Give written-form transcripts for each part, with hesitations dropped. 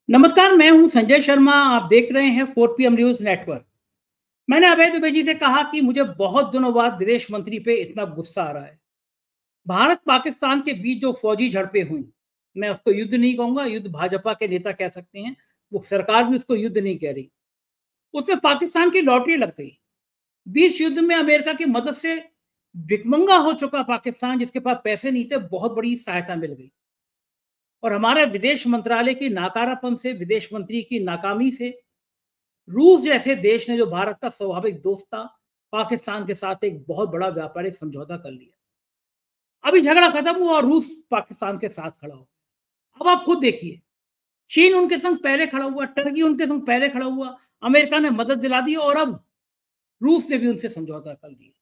नमस्कार, मैं हूं संजय शर्मा। आप देख रहे हैं 4 PM न्यूज नेटवर्क। मैंने अभय दुबे जी से कहा कि मुझे बहुत दिनों बाद विदेश मंत्री पे इतना गुस्सा आ रहा है। भारत पाकिस्तान के बीच जो फौजी झड़पें हुई, मैं उसको युद्ध नहीं कहूंगा, युद्ध भाजपा के नेता कह सकते हैं, वो सरकार भी उसको युद्ध नहीं कह रही। उसमें पाकिस्तान की लॉटरी लग गई। बीच युद्ध में अमेरिका की मदद से भिकमंगा हो चुका पाकिस्तान, जिसके पास पैसे नहीं थे, बहुत बड़ी सहायता मिल गई। और हमारे विदेश मंत्रालय की नाकारापन से, विदेश मंत्री की नाकामी से, रूस जैसे देश ने, जो भारत का स्वाभाविक दोस्त था, पाकिस्तान के साथ एक बहुत बड़ा व्यापारिक समझौता कर लिया। अभी झगड़ा खत्म हुआ और रूस पाकिस्तान के साथ खड़ा हो। अब आप खुद देखिए, चीन उनके संग पहले खड़ा हुआ, टर्की उनके संग पहले खड़ा हुआ, अमेरिका ने मदद दिला दी और अब रूस ने भी उनसे समझौता कर लिया।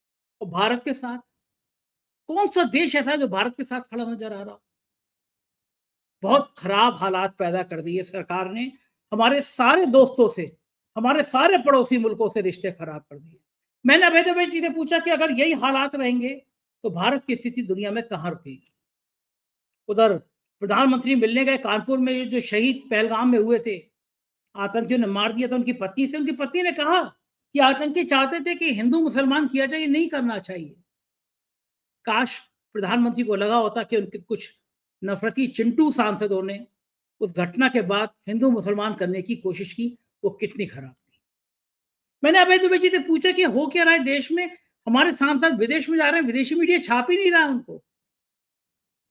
और भारत के साथ कौन सा देश ऐसा है जो भारत के साथ खड़ा नजर आ रहा? बहुत खराब हालात पैदा कर दिए सरकार ने। हमारे सारे दोस्तों से, हमारे सारे पड़ोसी मुल्कों से रिश्ते खराब कर दिए। मैंने अभय दुबे जी से पूछा कि अगर यही हालात रहेंगे तो भारत की स्थिति दुनिया में कहां रुकेगी? उधर प्रधानमंत्री मिलने गए कानपुर में, जो शहीद पहलगाम में हुए थे, आतंकियों ने मार दिया था उनकी पत्नी ने कहा कि आतंकी चाहते थे कि हिंदू मुसलमान किया जाए, नहीं करना चाहिए। काश प्रधानमंत्री को लगा होता कि उनके कुछ नफरती चिंटू सांसदों ने उस घटना के बाद हिंदू मुसलमान करने की कोशिश की, वो कितनी खराब थी। मैंने अभय दुबे जी से पूछा कि हो क्या रहा है देश में? हमारे सांसद विदेश में जा रहे हैं, विदेशी मीडिया छाप ही नहीं रहा उनको।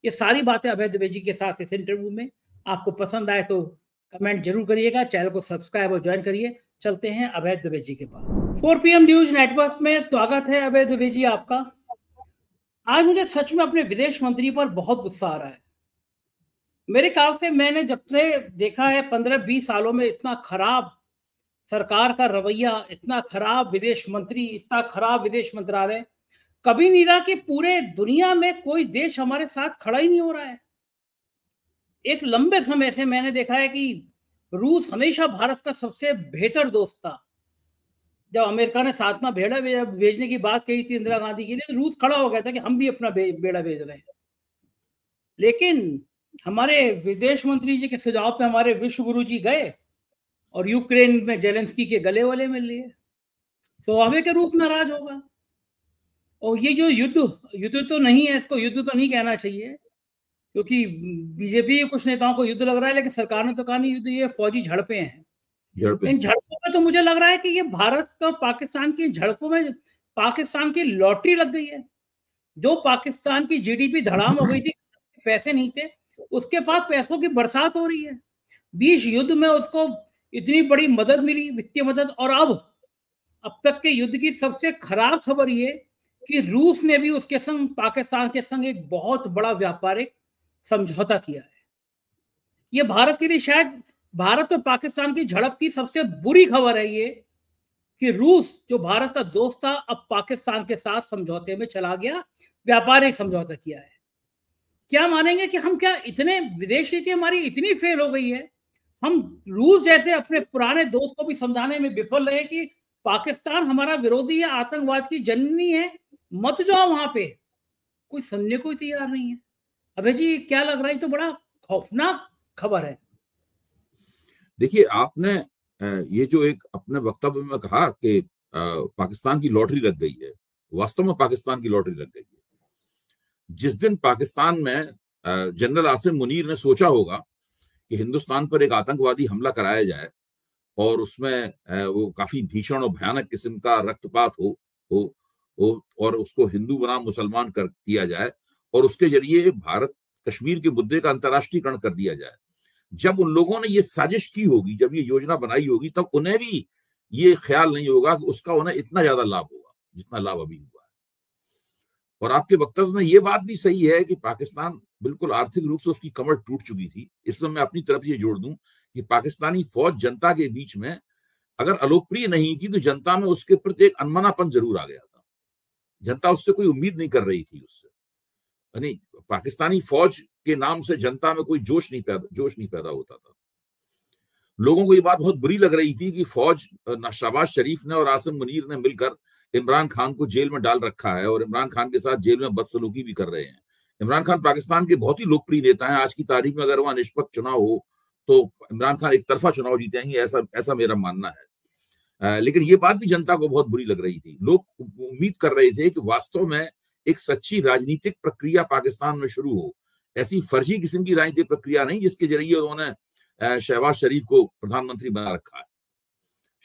ये सारी बातें अभय दुबे जी के साथ इस इंटरव्यू में। आपको पसंद आए तो कमेंट जरूर करिएगा, चैनल को सब्सक्राइब और ज्वाइन करिए। चलते हैं अभय दुबे जी के पास। 4 PM न्यूज नेटवर्क में स्वागत है अभय दुबे जी आपका। आज मुझे सच में अपने विदेश मंत्री पर बहुत गुस्सा आ रहा है। मेरे ख्याल से मैंने जब से देखा है 15-20 सालों में, इतना खराब सरकार का रवैया, इतना खराब विदेश मंत्री, इतना खराब विदेश मंत्रालय कभी नहीं रहा कि पूरे दुनिया में कोई देश हमारे साथ खड़ा ही नहीं हो रहा है। एक लंबे समय से मैंने देखा है कि रूस हमेशा भारत का सबसे बेहतर दोस्त था। जब अमेरिका ने 7वां बेड़ा भेजने की बात कही थी इंदिरा गांधी के लिए, तो रूस खड़ा हो गया था कि हम भी अपना बेड़ा भेज रहे हैं। लेकिन हमारे विदेश मंत्री जी के सुझाव पे हमारे विश्व गुरु जी गए और यूक्रेन में जेलेंस्की के गले वाले मिल लिए। स्वाभाविक है रूस नाराज होगा। और ये जो युद्ध युद्ध तो नहीं है, इसको युद्ध तो नहीं कहना चाहिए, क्योंकि बीजेपी के कुछ नेताओं को युद्ध लग रहा है, लेकिन सरकार ने तो कहा नहीं युद्ध, ये फौजी झड़पें हैं। इन झड़पों में तो मुझे लग रहा है कि ये भारत और पाकिस्तान की झड़पों में पाकिस्तान की लॉटरी लग गई है। जो पाकिस्तान की जीडीपी धड़ाम हो गई थी, पैसे नहीं थे, उसके पास पैसों की बरसात हो रही है। बीच युद्ध में उसको इतनी बड़ी मदद मिली, वित्तीय मदद। और अब तक के युद्ध की सबसे खराब खबर ये कि रूस ने भी उसके संग, पाकिस्तान के संग, एक बहुत बड़ा व्यापारिक समझौता किया है। ये भारत के लिए शायद भारत और पाकिस्तान की झड़प की सबसे बुरी खबर है ये, कि रूस जो भारत का दोस्त था, अब पाकिस्तान के साथ समझौते में चला गया, व्यापारिक समझौता किया है। क्या मानेंगे कि हम क्या इतने, विदेश नीति हमारी इतनी फेल हो गई है, हम रूस जैसे अपने पुराने दोस्त को भी समझाने में विफल रहे कि पाकिस्तान हमारा विरोधी है, आतंकवाद की जननी है, मत जाओ वहां पे। कोई सुनने को तैयार नहीं है। अभय जी, क्या लग रहा है? तो बड़ा खौफनाक खबर है। देखिए, आपने ये जो एक अपने वक्तव्य में कहा कि पाकिस्तान की लॉटरी लग गई है, वास्तव में पाकिस्तान की लॉटरी लग गई है। जिस दिन पाकिस्तान में जनरल आसिम मुनीर ने सोचा होगा कि हिंदुस्तान पर एक आतंकवादी हमला कराया जाए और उसमें वो काफी भीषण और भयानक किस्म का रक्तपात हो और उसको हिंदू बनाम मुसलमान कर दिया जाए और उसके जरिए भारत कश्मीर के मुद्दे का अंतर्राष्ट्रीयकरण कर दिया जाए, जब उन लोगों ने ये साजिश की होगी, जब ये योजना बनाई होगी, तब उन्हें भी ये ख्याल नहीं होगा कि उसका उन्हें इतना ज्यादा लाभ होगा जितना लाभ अभी हुआ है। और आपके वक्तव्य में ये बात भी सही है कि पाकिस्तान बिल्कुल आर्थिक रूप से उसकी कमर टूट चुकी थी। इसमें मैं अपनी तरफ ये जोड़ दूं कि पाकिस्तानी फौज जनता के बीच में अगर अलोकप्रिय नहीं थी, तो जनता में उसके प्रति एक अनमनापन जरूर आ गया था। जनता उससे कोई उम्मीद नहीं कर रही थी उससे। यानी पाकिस्तानी फौज के नाम से जनता में कोई जोश नहीं पैदा होता था। लोगों को ये बात बहुत बुरी लग रही थी कि फौज, शहबाज शरीफ ने और आसिम मुनीर ने मिलकर इमरान खान को जेल में डाल रखा है और इमरान खान के साथ जेल में बदसलूकी भी कर रहे हैं। इमरान खान पाकिस्तान के बहुत ही लोकप्रिय नेता हैं। आज की तारीख में अगर वहां निष्पक्ष चुनाव हो तो इमरान खान एक तरफा चुनाव जीतेंगे, ऐसा मेरा मानना है। लेकिन ये बात भी जनता को बहुत बुरी लग रही थी। लोग उम्मीद कर रहे थे कि वास्तव में एक सच्ची राजनीतिक प्रक्रिया पाकिस्तान में शुरू हो, ऐसी फर्जी किस्म की राजनीतिक प्रक्रिया नहीं जिसके जरिए उन्होंने शहबाज शरीफ को प्रधानमंत्री बना रखा है।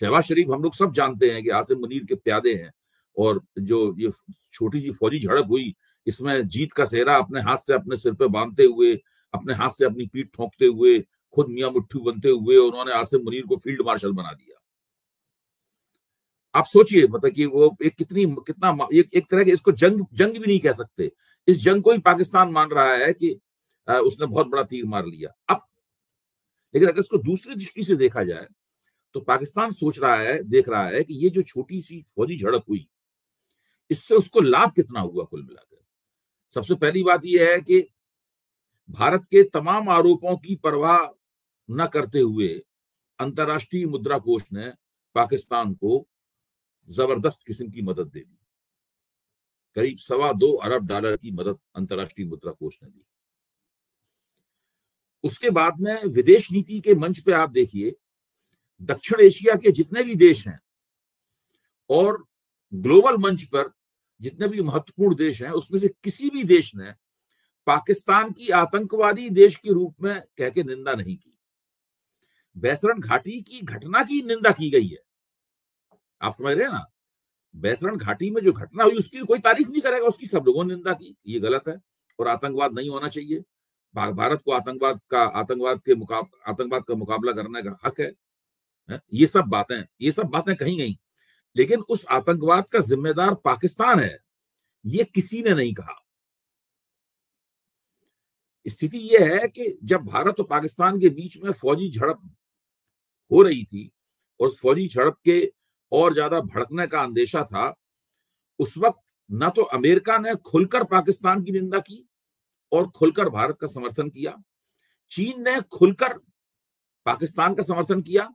शहबाज शरीफ हम लोग सब जानते हैं कि आसिम मुनीर के प्यादे हैं, और जो ये छोटी सी फौजी झड़प हुई, इसमें जीत का सेहरा अपने हाथ से अपने सिर पे बांधते हुए, अपने हाथ से अपनी पीठ ठोंकते हुए, खुद मियां मुट्ठू बनते हुए उन्होंने आसिम मुनीर को फील्ड मार्शल बना दिया। आप सोचिए, मतलब कि वो एक एक तरह के, इसको जंग भी नहीं कह सकते, इस जंग को ही पाकिस्तान मान रहा है कि उसने बहुत बड़ा तीर मार लिया। अब लेकिन अगर इसको दूसरी दृष्टि से देखा जाए तो पाकिस्तान देख रहा है कि ये जो छोटी सी फौजी झड़प हुई, इससे उसको लाभ कितना हुआ कुल मिलाकर। सबसे पहली बात यह है कि भारत के तमाम आरोपों की परवाह न करते हुए अंतर्राष्ट्रीय मुद्रा कोष ने पाकिस्तान को जबरदस्त किस्म की मदद दे दी। करीब $2.25 अरब की मदद अंतर्राष्ट्रीय मुद्रा कोष ने दी। उसके बाद में विदेश नीति के मंच पे आप देखिए, दक्षिण एशिया के जितने भी देश हैं और ग्लोबल मंच पर जितने भी महत्वपूर्ण देश हैं, उसमें से किसी भी देश ने पाकिस्तान की आतंकवादी देश के रूप में कह के निंदा नहीं की। बैसरण घाटी की घटना की निंदा की गई है, आप समझ रहे हैं ना। बैसरण घाटी में जो घटना हुई उसकी कोई तारीफ नहीं करेगा, उसकी सब लोगों ने निंदा की। ये गलत है और आतंकवाद नहीं होना चाहिए। भारत को आतंकवाद का मुकाबला करने का हक है। ये सब बातें कही गई, लेकिन उस आतंकवाद का जिम्मेदार पाकिस्तान है, ये किसी ने नहीं कहा। स्थिति यह है कि जब भारत और पाकिस्तान के बीच में फौजी झड़प हो रही थी और फौजी झड़प के और ज्यादा भड़कने का अंदेशा था, उस वक्त न तो अमेरिका ने खुलकर पाकिस्तान की निंदा की और खुलकर भारत का समर्थन किया, चीन ने खुलकर पाकिस्तान का समर्थन किया,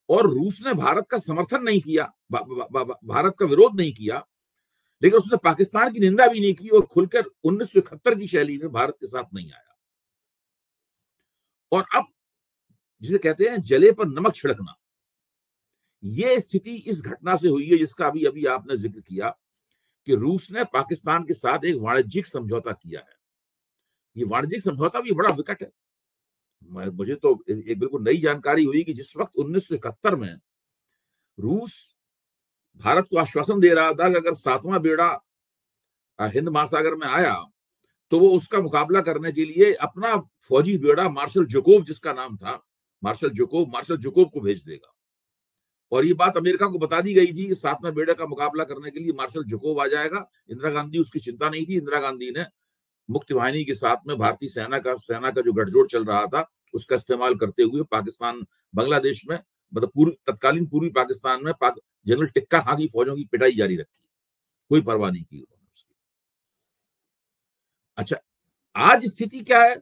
और रूस ने भारत का समर्थन नहीं किया, भारत का विरोध नहीं किया, लेकिन उसने पाकिस्तान की निंदा भी नहीं की और खुलकर 1971 की शैली में भारत के साथ नहीं आया। और अब जिसे कहते हैं जले पर नमक छिड़कना, ये स्थिति इस घटना से हुई है जिसका अभी आपने जिक्र किया कि रूस ने पाकिस्तान के साथ एक वाणिज्यिक समझौता किया है। ये वाणिज्यिक समझौता भी बड़ा विकट है। मुझे तो एक बिल्कुल नई जानकारी हुई कि जिस वक्त 1971 में रूस भारत को आश्वासन दे रहा था कि अगर 7वां बेड़ा हिंद महासागर में आया तो वो उसका मुकाबला करने के लिए अपना फौजी बेड़ा मार्शल जोकोव, जिसका नाम था मार्शल जोकोव को भेज देगा। और ये बात अमेरिका को बता दी गई थी कि 7वें बेड़े का मुकाबला करने के लिए मार्शल जोकोव आ जाएगा। इंदिरा गांधी उसकी चिंता नहीं थी। इंदिरा गांधी ने मुक्ति वाहिनी के साथ में भारतीय सेना का जो गठजोड़ चल रहा था उसका इस्तेमाल करते हुए पाकिस्तान, बांग्लादेश में, मतलब तत्कालीन पूर्वी पाकिस्तान में जनरल टिक्का खां की फौजों की पिटाई जारी रखी, कोई परवाह नहीं की उन्होंने उसकी। अच्छा, आज स्थिति क्या है?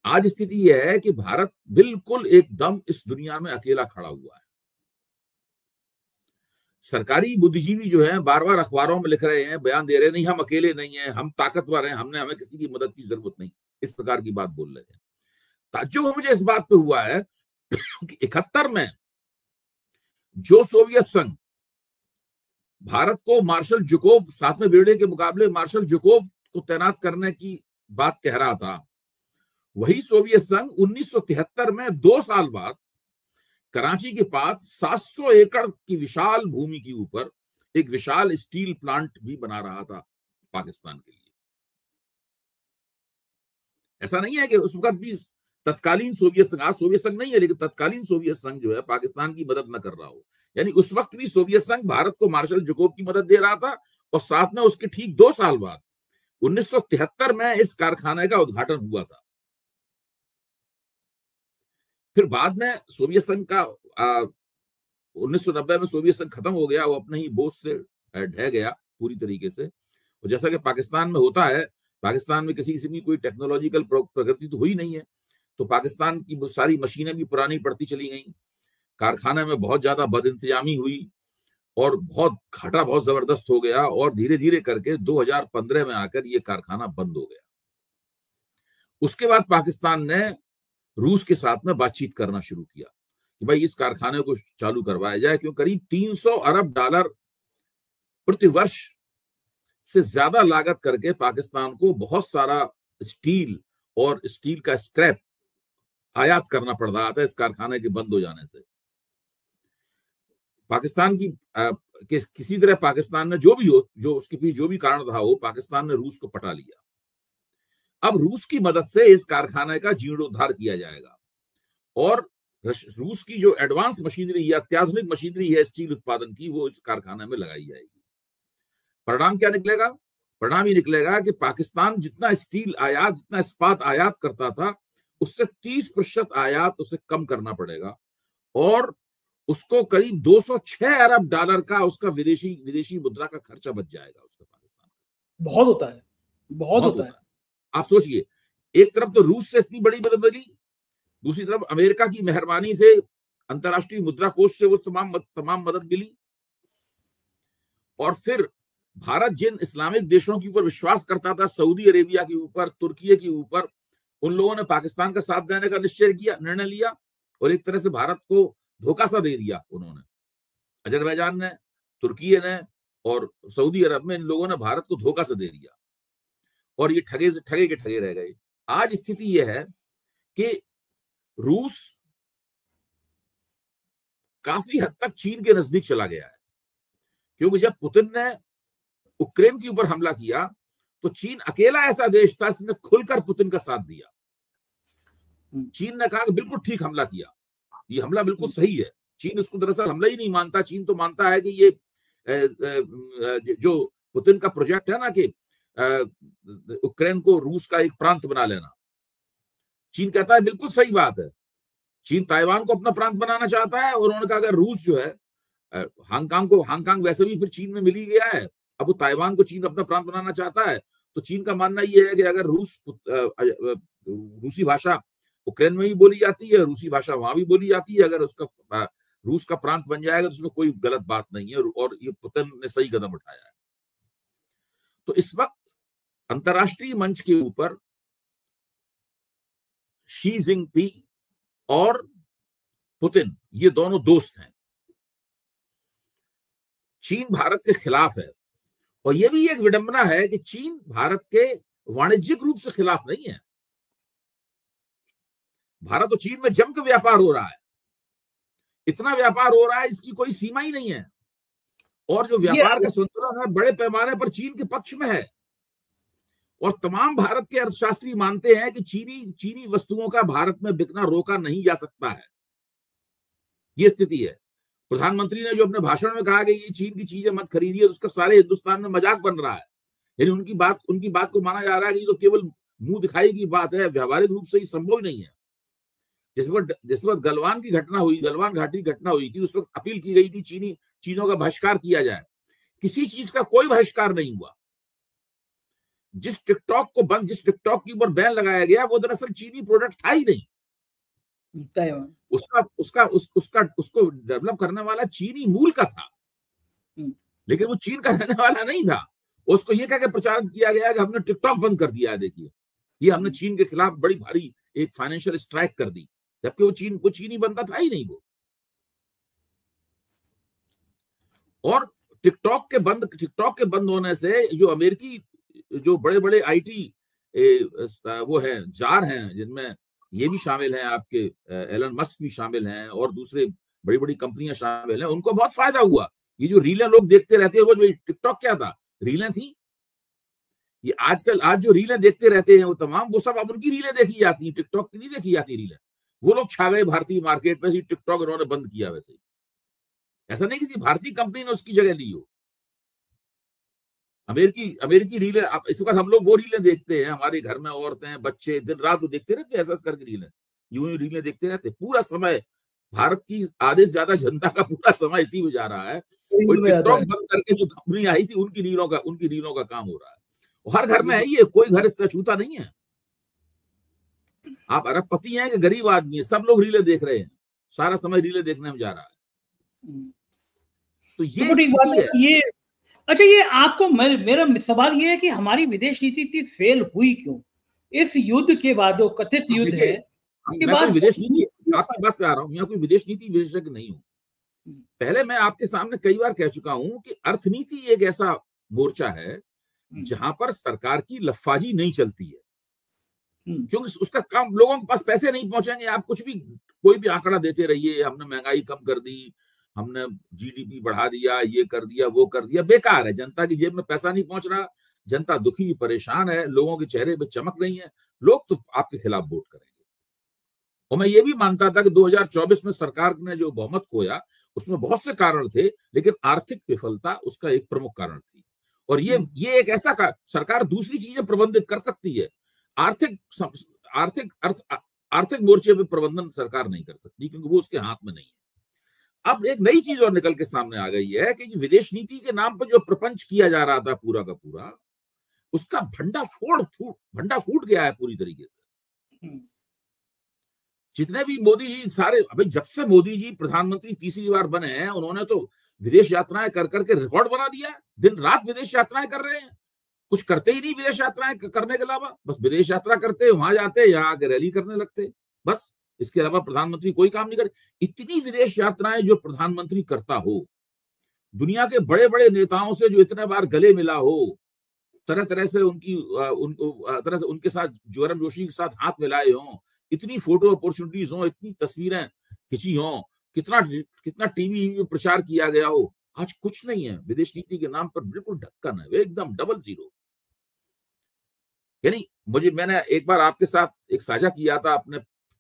आज स्थिति यह है कि भारत बिल्कुल एकदम इस दुनिया में अकेला खड़ा हुआ है। सरकारी बुद्धिजीवी जो है बार बार अखबारों में लिख रहे हैं, बयान दे रहे हैं, नहीं हम अकेले नहीं हैं, हम ताकतवर हैं, हमें किसी की मदद की जरूरत नहीं, इस प्रकार की बात बोल रहे हैं। ताज्जुब मुझे इस बात पे हुआ है कि 71 में जो सोवियत संघ भारत को मार्शल जोकोव, 7वें बेड़े के मुकाबले मार्शल जोकोव को तैनात करने की बात कह रहा था, वही सोवियत संघ 1973 में 2 साल बाद कराची के पास 700 एकड़ की विशाल भूमि के ऊपर एक विशाल स्टील प्लांट भी बना रहा था पाकिस्तान के लिए। ऐसा नहीं है कि उस वक्त भी तत्कालीन सोवियत संघ, आज सोवियत संघ नहीं है, लेकिन तत्कालीन सोवियत संघ जो है पाकिस्तान की मदद न कर रहा हो। यानी उस वक्त भी सोवियत संघ भारत को मार्शल जोकोव की मदद दे रहा था, और साथ में उसके ठीक 2 साल बाद 1973 में इस कारखाने का उद्घाटन हुआ था। फिर बाद में सोवियत संघ का 1990 में सोवियत संघ खत्म हो गया, वो अपने ही बोझ से ढह गया पूरी तरीके से। और जैसा कि पाकिस्तान में होता है, पाकिस्तान में किसी किस्म की कोई टेक्नोलॉजिकल प्रगति तो हुई नहीं है, तो पाकिस्तान की सारी मशीनें भी पुरानी पड़ती चली गई, कारखाने में बहुत ज्यादा बदइंतजामी हुई और घाटा बहुत जबरदस्त हो गया, और धीरे धीरे करके 2015 में आकर ये कारखाना बंद हो गया। उसके बाद पाकिस्तान ने रूस के साथ में बातचीत करना शुरू किया कि भाई इस कारखाने को चालू करवाया जाए, क्यों करीब 300 अरब डॉलर प्रति वर्ष से ज्यादा लागत करके पाकिस्तान को बहुत सारा स्टील और स्टील का स्क्रैप आयात करना पड़ रहा था इस कारखाने के बंद हो जाने से। पाकिस्तान की किसी तरह पाकिस्तान ने जो भी हो, जो उसके पीछे जो भी कारण रहा हो, पाकिस्तान ने रूस को पटा लिया। अब रूस की मदद से इस कारखाने का जीर्णोद्धार किया जाएगा और रूस की जो एडवांस मशीनरी है, अत्याधुनिक मशीनरी है स्टील उत्पादन की, वो इस कारखाने में लगाई जाएगी। परिणाम क्या निकलेगा? परिणाम ये निकलेगा कि पाकिस्तान जितना स्टील आयात, जितना इस्पात आयात करता था, उससे 30% आयात उसे कम करना पड़ेगा और उसको करीब 206 अरब डॉलर का उसका विदेशी मुद्रा का खर्चा बच जाएगा उसका। पाकिस्तान बहुत होता है, बहुत होता है। आप सोचिए, एक तरफ तो रूस से इतनी बड़ी मदद मिली, दूसरी तरफ अमेरिका की मेहरबानी से अंतरराष्ट्रीय मुद्रा कोष से वो तमाम मदद मिली, और फिर भारत जिन इस्लामिक देशों के ऊपर विश्वास करता था, सऊदी अरेबिया के ऊपर, तुर्की के ऊपर, उन लोगों ने पाकिस्तान का साथ देने का निर्णय लिया और एक तरह से भारत को धोखा सा दे दिया उन्होंने। अजरबैजान ने, तुर्की ने और सऊदी अरब में इन लोगों ने भारत को धोखा से दे दिया और ये ठगे के ठगे रह गए। आज स्थिति यह है कि रूस काफी हद तक चीन के नजदीक चला गया है, क्योंकि जब पुतिन ने यूक्रेन के ऊपर हमला किया तो चीन अकेला ऐसा देश था जिसने खुलकर पुतिन का साथ दिया। चीन ने कहा कि बिल्कुल ठीक हमला किया, ये हमला बिल्कुल सही है। चीन इसको दरअसल हमला ही नहीं मानता, चीन तो मानता है कि ये जो पुतिन का प्रोजेक्ट है ना कि यूक्रेन को रूस का एक प्रांत बना लेना, चीन कहता है बिल्कुल सही बात है। चीन ताइवान को अपना प्रांत बनाना चाहता है और उन्होंने कहा अगर रूस जो है हांगकांग वैसे भी फिर चीन में मिल ही गया है, अब वो ताइवान को चीन अपना प्रांत बनाना चाहता है, तो चीन का मानना यह है कि अगर रूसी भाषा यूक्रेन में भी बोली जाती है, रूसी भाषा वहां भी बोली जाती है, अगर उसका रूस का प्रांत बन जाएगा तो उसमें कोई गलत बात नहीं है और ये पुतिन ने सही कदम उठाया है। तो इस वक्त अंतरराष्ट्रीय मंच के ऊपर शी जिनपिंग और पुतिन ये दोनों दोस्त हैं। चीन भारत के खिलाफ है और यह भी एक विडंबना है कि चीन भारत के वाणिज्यिक रूप से खिलाफ नहीं है। भारत और चीन में जमकर व्यापार हो रहा है, इतना व्यापार हो रहा है इसकी कोई सीमा ही नहीं है, और जो व्यापार का संतुलन है बड़े पैमाने पर चीन के पक्ष में है। और तमाम भारत के अर्थशास्त्री मानते हैं कि चीनी वस्तुओं का भारत में बिकना रोका नहीं जा सकता है। ये स्थिति है। प्रधानमंत्री ने जो अपने भाषण में कहा कि ये चीन की चीजें मत खरीदिए, उसका सारे हिंदुस्तान में मजाक बन रहा है। यानी उनकी बात को माना जा रहा है कि ये तो केवल मुंह दिखाई की बात है, व्यावहारिक रूप से ये संभव नहीं है। जिस वक्त गलवान घाटी घटना हुई थी, उस वक्त अपील की गई थी चीनों का बहिष्कार किया जाए। किसी चीज का कोई बहिष्कार नहीं हुआ। जिस टिकटॉक के ऊपर बैन लगाया गया वो दरअसल चीनी प्रोडक्ट था ही नहीं। उसको डेवलप करने वाला चीनी मूल का था, लेकिन वो चीन का रहने वाला नहीं था। उसको ये कह के प्रचारित किया गया कि हमने टिकटॉक बंद कर दिया है, देखिए ये हमने चीन के खिलाफ बड़ी भारी एक फाइनेंशियल स्ट्राइक कर दी, जबकि वो चीनी बनता था ही नहीं वो। और टिकटॉक के बंद होने से जो अमेरिकी जो बड़े बड़े आईटी वो हैं जार हैं, जिनमें ये भी शामिल हैं, आपके एलन मस्क भी शामिल हैं और दूसरे बड़ी बड़ी कंपनियां शामिल हैं, उनको बहुत फायदा हुआ। ये जो रीलें लोग देखते रहते हैं वो टिकटॉक क्या था, रीलें थी। ये आज जो रीलें देखते रहते हैं वो सब अब उनकी रीलें देखी जाती हैं, टिकटॉक की नहीं देखी जाती रीलें। वो लोग छा गए भारतीय मार्केट में, टिकटॉक इन्होंने बंद किया। वैसे ही ऐसा नहीं किसी भारतीय कंपनी ने उसकी जगह ली हो। अमेरिकी रीलें, इस वक्त हम लोग वो रीलें देखते हैं, हमारे घर में औरतें बच्चे दिन रात वो देखते रहते हैं, ऐसा करके रीलें यूं ही रीलें देखते रहते पूरा समय। भारत की आधे से ज्यादा जनता का पूरा समय इसी में जा रहा है। टिकटॉक बंद करके जो कंपनी आई थी उनकी रीलों का काम हो रहा है। हर घर में है ये, कोई घर इससे छूता नहीं है। आप अरबपति हैं कि गरीब आदमी है, सब लोग रीलें देख रहे हैं, सारा समय रीलें देखने में जा रहा है। तो ये अच्छा, ये आपको मेरा सवाल ये है कि हमारी विदेश नीति इतनी फेल हुई क्यों? इस युद्ध के बाद जो कथित युद्ध है, मैं कोई विदेश नीति, आपकी बात पे आ रहा हूँ, मैं कोई विदेश नीति विशेषज्ञ नहीं हूँ। पहले मैं आपके सामने कई बार कह चुका हूं कि अर्थनीति एक ऐसा मोर्चा है जहां पर सरकार की लफाजी नहीं चलती है, क्योंकि उसका काम, लोगों के पास पैसे नहीं पहुंचेंगे। आप कुछ भी, कोई भी आंकड़ा देते रहिए, हमने महंगाई कम कर दी, हमने जीडीपी बढ़ा दिया, ये कर दिया, वो कर दिया, बेकार है। जनता की जेब में पैसा नहीं पहुंच रहा, जनता दुखी परेशान है, लोगों के चेहरे पे चमक नहीं है, लोग तो आपके खिलाफ वोट करेंगे। और मैं ये भी मानता था कि 2024 में सरकार ने जो बहुमत खोया उसमें बहुत से कारण थे, लेकिन आर्थिक विफलता उसका एक प्रमुख कारण थी। और ये एक ऐसा सरकार दूसरी चीजें प्रबंधित कर सकती है, आर्थिक आर्थिक मोर्चे पे प्रबंधन सरकार नहीं कर सकती, क्योंकि वो उसके हाथ में नहीं है। अब एक नई चीज और निकल के सामने आ गई है कि विदेश नीति के नाम पर जो प्रपंच किया जा रहा था पूरा का पूरा, उसका भंडा फूट गया है पूरी तरीके से। जितने भी मोदी जी सारे, अभी जब से मोदी जी प्रधानमंत्री तीसरी बार बने हैं, उन्होंने तो विदेश यात्राएं कर करके रिकॉर्ड बना दिया। दिन रात विदेश यात्राएं कर रहे हैं, कुछ करते ही नहीं विदेश यात्राएं करने के अलावा, बस विदेश यात्रा करते, वहां जाते, यहाँ आके रैली करने लगते, बस। इसके अलावा प्रधानमंत्री कोई काम नहीं करते। इतनी विदेश यात्राएं जो प्रधानमंत्री करता हो, दुनिया के बड़े बड़े नेताओं से जो इतने बार गले मिला हो, तरह तरह से उनके साथ गर्मजोशी के साथ हाथ मिलाए हों, इतनी फोटो अपॉर्चुनिटीज हो, इतनी तस्वीरें खिंची हो, कितना टीवी में प्रचार किया गया हो, आज कुछ नहीं है। विदेश नीति के नाम पर बिल्कुल ढक्कन है, एकदम डबल जीरो। यानी मैंने एक बार आपके साथ एक साझा किया था अपने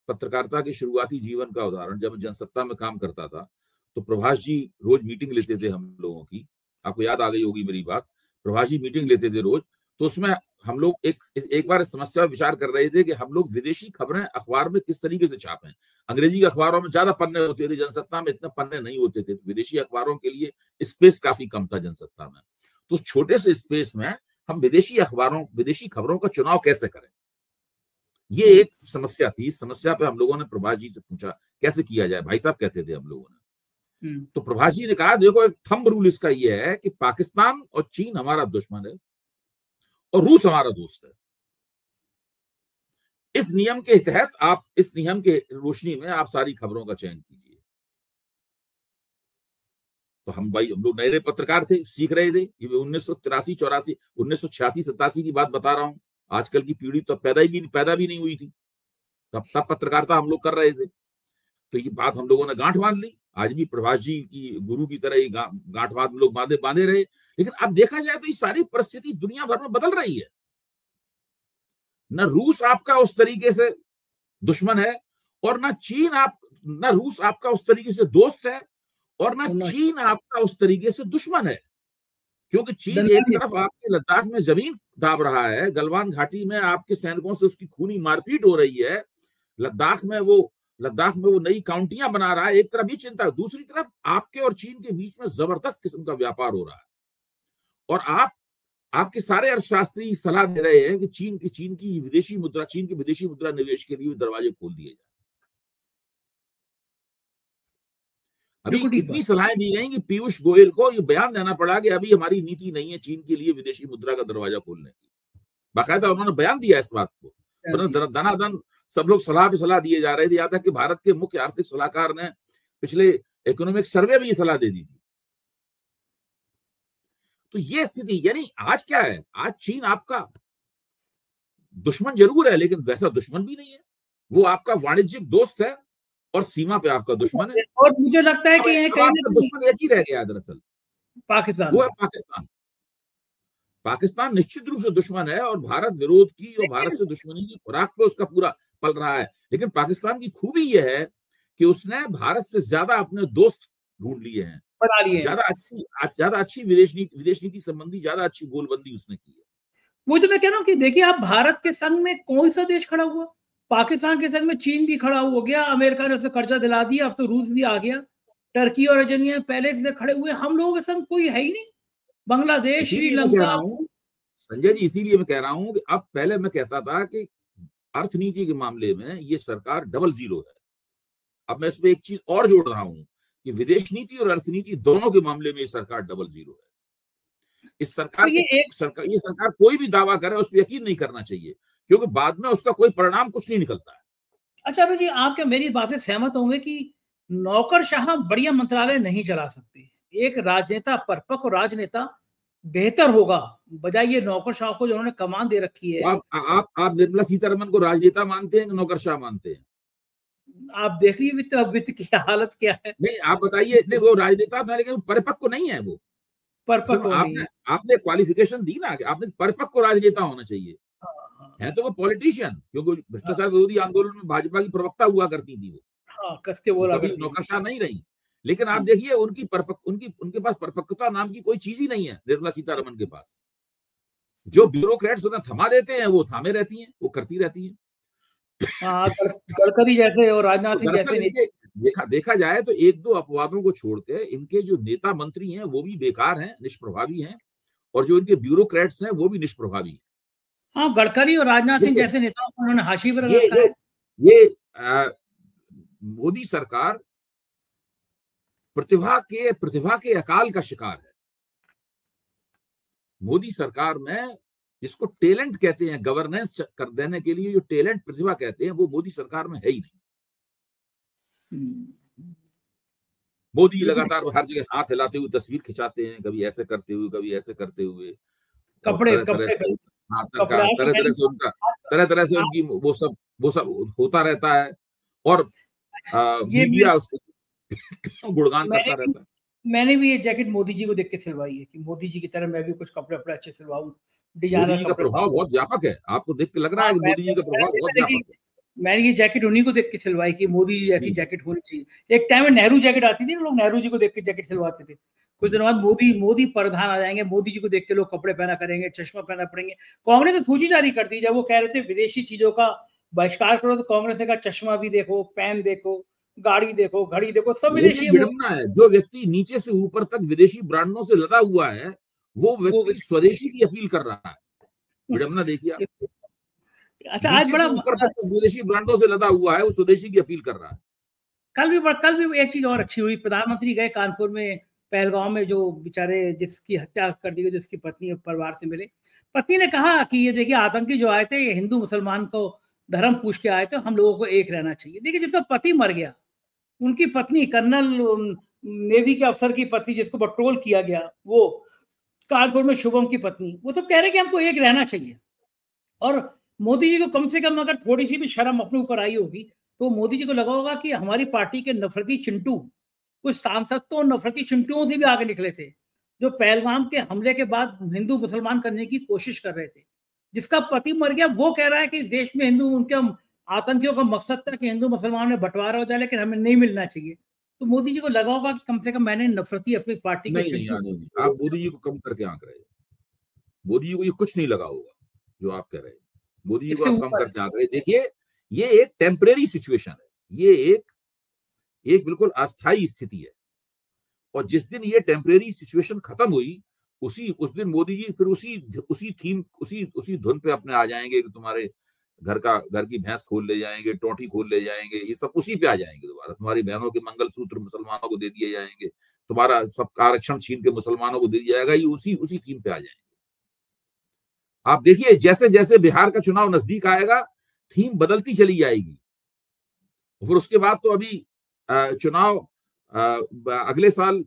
पत्रकारिता के शुरुआती जीवन का उदाहरण। जब जनसत्ता में काम करता था तो प्रभाष जी रोज मीटिंग लेते थे हम लोगों की, आपको याद आ गई होगी मेरी बात। प्रभाष जी मीटिंग लेते थे रोज, तो उसमें हम लोग एक बार समस्या पर विचार कर रहे थे कि हम लोग विदेशी खबरें अखबार में किस तरीके से छापें। अंग्रेजी के अखबारों में ज्यादा पन्ने होते थे, जनसत्ता में इतने पन्ने नहीं होते थे, विदेशी अखबारों के लिए स्पेस काफी कम था जनसत्ता में। तो छोटे से स्पेस में हम विदेशी खबरों का चुनाव कैसे करें, ये एक समस्या थी। इस समस्या पे हम लोगों ने प्रभाष जी से पूछा कैसे किया जाए, भाई साहब कहते थे हम लोगों ने। तो प्रभाष जी ने कहा, देखो एक थंब रूल इसका ये है कि पाकिस्तान और चीन हमारा दुश्मन है और रूस हमारा दोस्त है। इस नियम के तहत आप, इस नियम के रोशनी में आप सारी खबरों का चयन कीजिए। तो हम लोग नए पत्रकार थे, सीख रहे थे। 1983-84, 1986-87 की बात बता रहा हूं। आजकल की पीढ़ी तो पैदा भी नहीं हुई थी, तब पत्रकारिता हम लोग कर रहे थे। तो ये बात हम लोगों ने गांठ बांध ली। आज भी प्रभाष जी की गुरु की तरह ही गांठ बांध लोग बांधे रहे। लेकिन अब देखा जाए तो ये सारी परिस्थिति दुनिया भर में बदल रही है। न रूस आपका उस तरीके से दुश्मन है, और न रूस आपका उस तरीके से दोस्त है, और न चीन आपका उस तरीके से दुश्मन है। क्योंकि चीन एक तरफ आपके लद्दाख में जमीन दाब रहा है, गलवान घाटी में आपके सैनिकों से उसकी खूनी मारपीट हो रही है, लद्दाख में वो नई काउंटियां बना रहा है। एक तरफ ये चिंता, दूसरी तरफ आपके और चीन के बीच में जबरदस्त किस्म का व्यापार हो रहा है। और आपके सारे अर्थशास्त्री सलाह दे रहे हैं कि चीन की विदेशी मुद्रा निवेश के लिए दरवाजे खोल दिए जाए। अभी इतनी सलाहें दी गई कि पीयूष गोयल को ये बयान देना पड़ा कि अभी हमारी नीति नहीं है चीन के लिए विदेशी मुद्रा का दरवाजा खोलने की। बाकायदा उन्होंने बयान दिया इस बात को। दनादन सब लोग सलाह पे सलाह दिए जा रहे थे, यहाँ तक कि भारत के मुख्य आर्थिक सलाहकार ने पिछले इकोनॉमिक सर्वे में ये सलाह दे दी थी। तो ये स्थिति, यानी आज क्या है, आज चीन आपका दुश्मन जरूर है, लेकिन वैसा दुश्मन भी नहीं है। वो आपका वाणिज्यिक दोस्त है और सीमा पे आपका दुश्मन है। और मुझे लगता है कि दुश्मन एक ही रह गया दरअसल, पाकिस्तान। वो है पाकिस्तान निश्चित रूप से दुश्मन है, और भारत विरोध की और भारत से दुश्मनी की खुराक पे उसका पूरा पल रहा है। लेकिन पाकिस्तान की खूबी यह है कि उसने भारत से ज्यादा अपने दोस्त ढूंढ लिए हैं, ज्यादा अच्छी विदेश नीति संबंधी ज्यादा अच्छी गोलबंदी उसने की है। वो तो मैं कह रहा हूँ कि देखिए, आप भारत के संग में कौन सा देश खड़ा हुआ? पाकिस्तान के संग में चीन भी खड़ा हो गया, अमेरिका ने उसे कर्जा दिला दिया, अब तो रूस भी आ गया, टर्की और अर्जेंटीना पहले से खड़े हुए। हम लोगों के संग कोई है ही नहीं। बांग्लादेश, श्रीलंका। संजय जी, इसीलिए मैं कह रहा हूं कि अब पहले मैं कहता था कि अर्थनीति के मामले में ये सरकार डबल जीरो है। अब मैं इसमें एक चीज और जोड़ रहा हूं कि विदेश नीति और अर्थनीति दोनों के मामले में ये सरकार डबल जीरो है। इस सरकार ये सरकार कोई भी दावा करे उस पर यकीन नहीं करना चाहिए, क्योंकि बाद में उसका कोई परिणाम कुछ नहीं निकलता है। अच्छा भाई जी, आप क्या मेरी बात से सहमत होंगे कि नौकरशाह बढ़िया मंत्रालय नहीं चला सकते? एक राजनेता, परिपक्व राजनेता बेहतर होगा, बजाय ये नौकरशाह को जिन्होंने कमान दे रखी तो है। आप निर्मला सीतारमन को राजनेता मानते हैं कि नौकरशाह मानते हैं? आप देख लीजिए वित्त की हालत क्या है। नहीं, आप बताइए। नहीं, वो राजनेता था लेकिन वो परिपक्व नहीं है वो। असल में परिपक्व नहीं आपने है। आपने क्वालिफिकेशन दी ना कि आपने परिपक्व राजनेता होना चाहिए। हाँ, हाँ, है तो वो पॉलिटिशियन, क्योंकि हाँ, भ्रष्टाचार विरोधी आंदोलन में भाजपा की प्रवक्ता हुआ करती थी हाँ, कस के वो बोला कभी करती थी। नौकरशाह नहीं रही। लेकिन आप हम्म, देखिए उनके पास परिपक्वता नाम की कोई चीज ही नहीं है निर्मला सीतारमन के पास। जो ब्यूरोक्रेट्स उन्हें थमा देते हैं वो थामे रहती हैं, वो करती रहती हैं। हाँ, गडकरी जैसे और राजनाथ तो सिंह दरअसल जैसे इनके देखा जाए तो एक दो अपवादों को छोड़ के इनके जो नेता मंत्री हैं वो भी बेकार हैं, निष्प्रभावी हैं, और जो इनके ब्यूरोक्रेट्स हैं वो भी निष्प्रभावी हैं। हाँ, गडकरी और राजनाथ सिंह देखिए, जैसे नेताओं को उन्होंने हाशिए पर ये रखा ये है। ये मोदी सरकार प्रतिभा के अकाल का शिकार है। मोदी सरकार में जिसको टैलेंट कहते हैं, गवर्नेंस कर देने के लिए जो टैलेंट, प्रतिभा कहते हैं, वो मोदी सरकार में है ही नहीं। हम्म, मोदी बिल्कुल। लगातार हर जगह हाथ हिलाते हुए तस्वीर खिंचाते हैं, कभी ऐसे करते हुए, कभी ऐसे करते हुए, और कपड़े तरह तरह कपड़े से हाँ, कपड़े आज तो तरह तरह से उनका तरह तरह से आज उनकी वो सब होता रहता है। और ये मैं मीडिया उसको गुणगान मैंने करता भी रहता है। मैंने भी ये जैकेट मोदी जी को देख के सिलवाई है कि मोदी जी की तरह मैं भी कुछ कपड़े वपड़े अच्छे सिलवाऊं, मोदी डिजाइनर जी का कपड़े। प्रभाव बहुत व्यापक है, आपको देख के लग रहा हाँ, है कि मोदी जी का प्रभाव बहुत व्यापक है। मैंने ये जैकेट उन्हीं को देख के सिलवाई कि मोदी जी जैसी जी जी। जैकेट होनी चाहिए। एक टाइम में नेहरू जैकेट आती थी ना, लोग नेहरू जी को देख के जैकेट सिलवाते थे। कुछ दिनों बाद मोदी मोदी प्रधान आ जाएंगे, मोदी जी को देख के लोग कपड़े पहना करेंगे, चश्मा पहना पड़ेंगे। कांग्रेस ने सूची जारी कर दी, जब वो कह रहे थे विदेशी चीजों का बहिष्कार करो, तो कांग्रेस ने कहा चश्मा भी देखो, पेन देखो, गाड़ी देखो, घड़ी देखो, सब ये जो विदेशी है। विडंबना है, जो व्यक्ति नीचे से ऊपर तक विदेशी ब्रांडों से लदा हुआ है, वो वो व्यक्ति स्वदेशी की अपील कर रहा है। विडंबना देखिए आप। अच्छा, आज नीचे बड़ा से ऊपर तक तो विदेशी ब्रांडों से लदा हुआ है, वो स्वदेशी की अपील कर रहा है। कल भी एक चीज और अच्छी हुई, प्रधानमंत्री गए कानपुर में, पहलगांव में जो बेचारे जिसकी हत्या कर दी गई, जिसकी पत्नी और परिवार से मिले। पत्नी ने कहा कि ये देखिए आतंकी जो आए थे, ये हिंदू मुसलमान को धर्म पूछ के आए थे, हम लोगों को एक रहना चाहिए। देखिए, जिसका पति मर गया, उनकी पत्नी कर्नल नेवी के अफसर की पत्नी जिसको पेट्रोल किया गया, वो कानपुर में शुभम की पत्नी, वो सब कह रहे कि हमको एक रहना चाहिए। और मोदी जी को कम से कम अगर थोड़ी सी भी शर्म अपने ऊपर आई होगी, तो मोदी जी को लगा होगा कि हमारी पार्टी के नफरती चिंटू, कुछ सांसद तो नफरती चिंटुओं से भी आगे निकले थे, जो पहलगाम के हमले के बाद हिंदू मुसलमान करने की कोशिश कर रहे थे। जिसका पति मर गया, वो कह रहा है कि देश में हिंदू, उनके आतंकियों का मकसद था कि हिंदू मुसलमान में बंटवारा हो जाए, लेकिन हमें नहीं मिलना चाहिए। तो मोदी जी को लगा होगा कि कम से कम मैंने नफरती अपनी पार्टी के नहीं नहीं चिंटू यार, नहीं, आप मोदी जी को कम करके आंक रहे हैं। मोदी जी को ये कुछ नहीं लगा होगा जो आप कह रहे हैं। मोदी जी को इससे आप कम ऊपर। करके आंक रहे हैं। देखिए, ये एक टेम्परेरी सिचुएशन है, ये एक बिल्कुल अस्थायी स्थिति है। और जिस दिन ये टेम्परेरी सिचुएशन खत्म हुई, उस दिन मोदी जी फिर उसी थीम, उसी धुन पे अपने आ जाएंगे कि तुम्हारे घर की भैंस खोल ले जाएंगे, टोटी खोल ले जाएंगे, ये सब उसी पे आ जाएंगे दोबारा। तुम्हारी बहनों के मंगलसूत्र मुसलमानों को दे दिए जाएंगे, तुम्हारा सब आरक्षण छीन के मुसलमानों को दे दिया जाएगा, ये उसी थीम पे आ जाएंगे। आप देखिए, जैसे जैसे बिहार का चुनाव नजदीक आएगा, थीम बदलती चली जाएगी। फिर उसके बाद तो अभी चुनाव अगले साल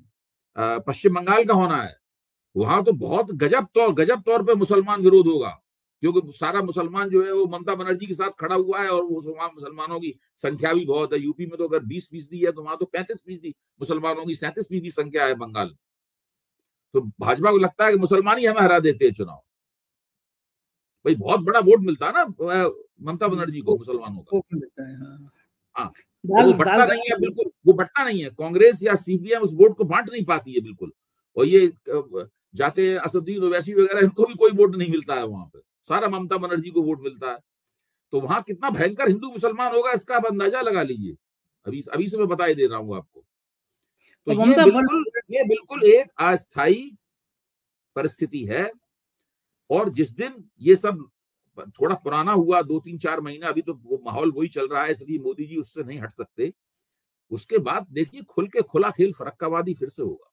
पश्चिम बंगाल का होना है। वहां तो बहुत गजब तौर पे मुसलमान विरोध होगा, क्योंकि सारा मुसलमान जो है वो ममता बनर्जी के साथ खड़ा हुआ है, और वहां मुसलमानों की संख्या भी बहुत है। यूपी में तो अगर 20% है, तो वहां तो 35% मुसलमानों की, 37% संख्या है बंगाल में। तो भाजपा को लगता है कि मुसलमान ही हमें हरा देते हैं चुनाव। भाई, बहुत बड़ा वोट मिलता है ना ममता बनर्जी को मुसलमानों का। वो मिलता है, हाँ। हाँ, और दाल वो दाल बढ़ता नहीं है, बिल्कुल वो बढ़ता नहीं है। कांग्रेस या सीपीएम उस वोट को बांट नहीं पाती है बिल्कुल। और ये जाते हैं असदुद्दीन ओवैसी वगैरह, इनको भी कोई वोट नहीं मिलता है वहां पे, सारा ममता बनर्जी को वोट मिलता है। तो वहां कितना भयंकर हिंदू मुसलमान होगा, इसका आप अंदाजा लगा लीजिए। अभी अभी से मैं बताई दे रहा हूँ आपको। तो और ममता ये बिल्कुल एक अस्थायी परिस्थिति है। और जिस दिन ये सब थोड़ा पुराना हुआ, 2-3-4 महीना, अभी तो वो माहौल वही चल रहा है, इसलिए मोदी जी उससे नहीं हट सकते। उसके बाद देखिए, खुला खेल फरक्कावादी फिर से होगा।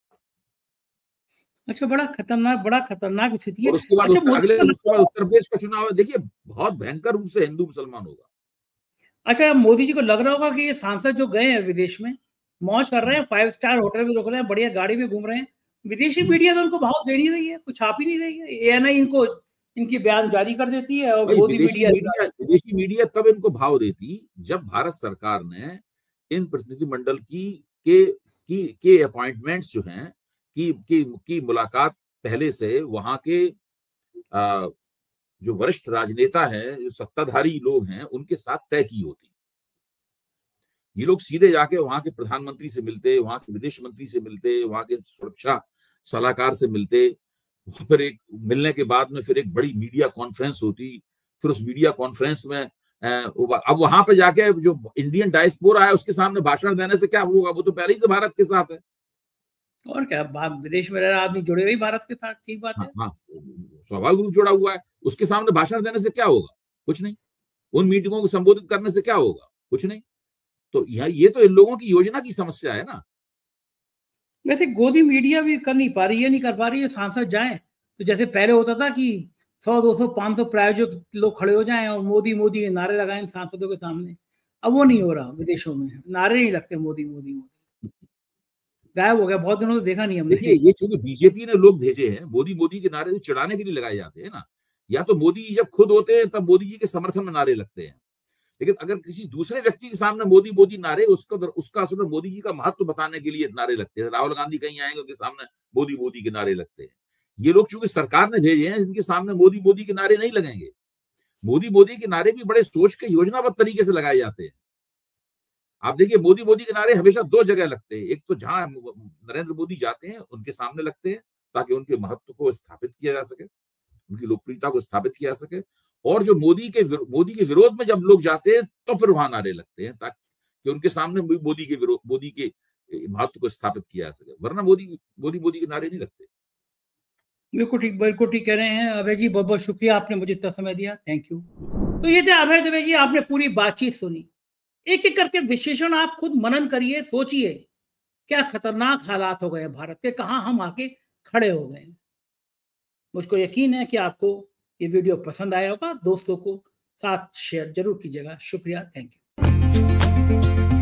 अच्छा, बड़ा खतरनाक स्थिति है। और उसके बाद अच्छा, मोदी को उसके बाद लगता है, उत्तर प्रदेश का चुनाव है। देखिए, बहुत भयंकर रूप से हिंदू मुसलमान होगा। अच्छा, मोदी जी को लग रहा होगा कि ये सांसद जो गए हैं विदेश में, मौज कर रहे हैं, 5 स्टार होटल में रुक रहे हैं, बढ़िया गाड़ी में घूम रहे हैं, विदेशी मीडिया तो उनको भाव दे नहीं रही है, कुछ छाप ही नहीं रही है। एएनआई इनको इनकी बयान जारी कर देती है और भाई मोदी मीडिया विदेशी मीडिया तब इनको भाव देती जब भारत सरकार ने इन प्रतिनिधिमंडल के अपॉइंटमेंट्स जो हैं की मुलाकात पहले से वहां के जो वरिष्ठ राजनेता हैं, जो सत्ताधारी लोग हैं, उनके साथ तय की होती। ये लोग सीधे जाके वहां के प्रधानमंत्री से मिलते, वहां के विदेश मंत्री से मिलते, वहां के सुरक्षा सलाहकार से मिलते, फिर एक मिलने के बाद में फिर एक बड़ी मीडिया कॉन्फ्रेंस होती, फिर उस मीडिया कॉन्फ्रेंस में अब वहां पे जाके जो इंडियन डायस्पोरा है उसके सामने भाषण देने से क्या होगा, वो तो पहले ही से भारत के साथ है। और क्या, विदेश में रह रहा आदमी जुड़े हुए भारत के साथ, ठीक बात है। हाँ, स्वाभाविक रूप जुड़ा हुआ है, उसके सामने भाषण देने से क्या होगा, कुछ नहीं। उन मीटिंगों को संबोधित करने से क्या होगा, कुछ नहीं। तो ये तो इन लोगों की योजना की समस्या है ना। वैसे गोदी मीडिया भी कर नहीं पा रही है, नहीं कर पा रही है। सांसद जाएं तो जैसे पहले होता था कि 100 200 500 प्रायोजक लोग खड़े हो जाएं और मोदी मोदी के नारे लगाएं सांसदों के सामने। अब वो नहीं हो रहा, विदेशों में नारे नहीं लगते मोदी मोदी मोदी, गायब हो गया, बहुत दिनों से देखा नहीं हमने। देखिए, ये चूंकि बीजेपी ने लोग भेजे हैं, मोदी मोदी के नारे तो चिढ़ाने के लिए लगाए जाते हैं ना। या तो मोदी जी जब खुद होते हैं तब मोदी जी के समर्थन में नारे लगते हैं, लेकिन अगर किसी दूसरे व्यक्ति के सामने मोदी मोदी नारे, उसका असल में मोदी जी का महत्व बताने के लिए नारे लगते हैं। राहुल गांधी कहीं आएंगे, उनके सामने मोदी मोदी के नारे लगते हैं। ये लोग चूंकि सरकार ने भेजे हैं, इनके सामने मोदी मोदी के नारे नहीं लगेंगे। मोदी मोदी के नारे भी बड़े सोच के योजनाबद्ध तरीके से लगाए जाते हैं। आप देखिए, मोदी मोदी के नारे हमेशा दो जगह लगते हैं। एक तो जहां नरेंद्र मोदी जाते हैं उनके सामने लगते हैं, ताकि उनके महत्व को स्थापित किया जा सके, उनकी लोकप्रियता को स्थापित किया जा सके। और जो मोदी के विरोध में जब लोग जाते हैं तो फिर वहां नारे लगते हैं, ताकि उनके सामने मोदी के महत्व को स्थापित किया जा सके। वरना मोदी के नारे नहीं लगते। बिल्कुल ठीक कह रहे हैं अभय जी। बहुत बहुत शुक्रिया, आपने मुझे इतना समय दिया, थैंक यू। तो ये थे अभय दुबे जी, आपने पूरी बातचीत सुनी। एक एक करके विश्लेषण आप खुद मनन करिए, सोचिए क्या खतरनाक हालात हो गए भारत के, कहां हम आके खड़े हो गए। मुझको यकीन है कि आपको ये वीडियो पसंद आया होगा, दोस्तों को साथ शेयर जरूर कीजिएगा। शुक्रिया, थैंक यू।